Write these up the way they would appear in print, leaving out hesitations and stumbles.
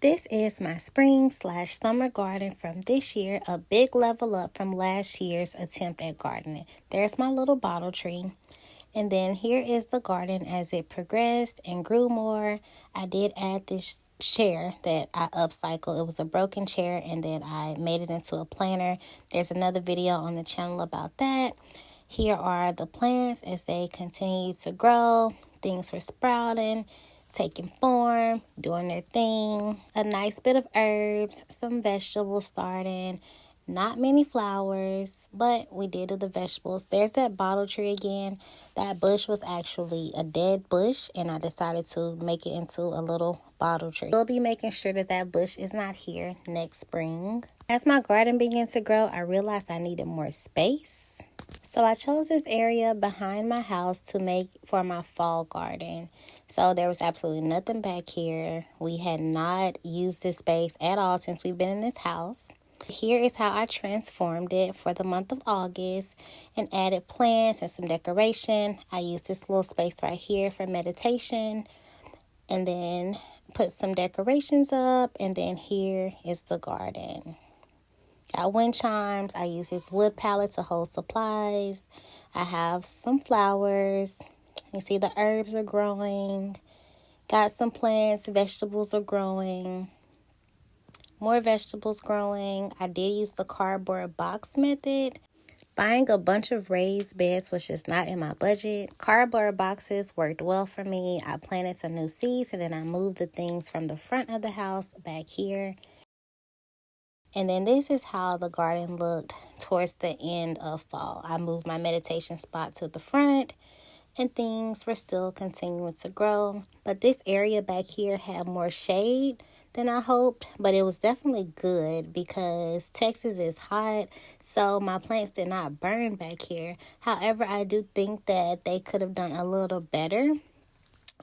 This is my spring/summer garden from this year, a big level up from last year's attempt at gardening. There's my little bottle tree. And then here is the garden as it progressed and grew more. I did add this chair that I upcycled. It was a broken chair and then I made it into a planter. There's another video on the channel about that. Here are the plants as they continue to grow. Things were sprouting, taking form, doing their thing. A nice bit of herbs, some vegetables starting. Not many flowers, but we did do the vegetables. There's that bottle tree again. That bush was actually a dead bush, and I decided to make it into a little bottle tree. We'll be making sure that that bush is not here next spring. As my garden began to grow, I realized I needed more space. So I chose this area behind my house to make for my fall garden. So there was absolutely nothing back here. We had not used this space at all since we've been in this house. Here is how I transformed it for the month of August and added plants and some decoration. I used this little space right here for meditation and then put some decorations up, and then here is the garden. Got wind chimes. I use this wood pallet to hold supplies. I have some flowers. You see the herbs are growing. Got some plants. Vegetables are growing. More vegetables growing. I did use the cardboard box method. Buying a bunch of raised beds was just not in my budget. Cardboard boxes worked well for me. I planted some new seeds and then I moved the things from the front of the house back here. And then this is how the garden looked towards the end of fall. I moved my meditation spot to the front and things were still continuing to grow. But this area back here had more shade than I hoped, but it was definitely good because Texas is hot, so my plants did not burn back here. However, I do think that they could have done a little better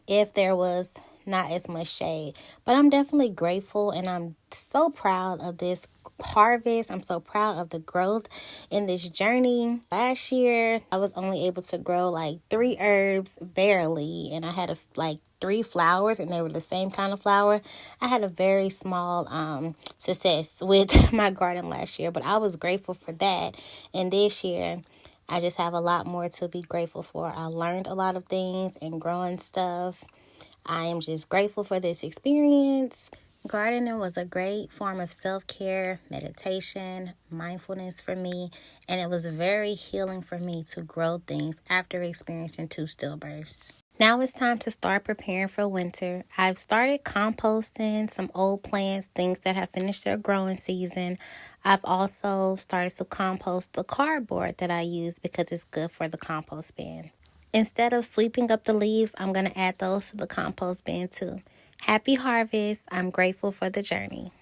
if there was not as much shade. But I'm definitely grateful and I'm so proud of this harvest. I'm so proud of the growth in this journey. Last year, I was only able to grow like 3 herbs, barely, and I had like 3 flowers and they were the same kind of flower. I had a very small success with my garden last year, but I was grateful for that. And this year, I just have a lot more to be grateful for. I learned a lot of things and growing stuff. I am just grateful for this experience. Gardening was a great form of self-care, meditation, mindfulness for me, and it was very healing for me to grow things after experiencing 2 stillbirths. Now it's time to start preparing for winter. I've started composting some old plants, things that have finished their growing season. I've also started to compost the cardboard that I use because it's good for the compost bin. Instead of sweeping up the leaves, I'm going to add those to the compost bin too. Happy harvest. I'm grateful for the journey.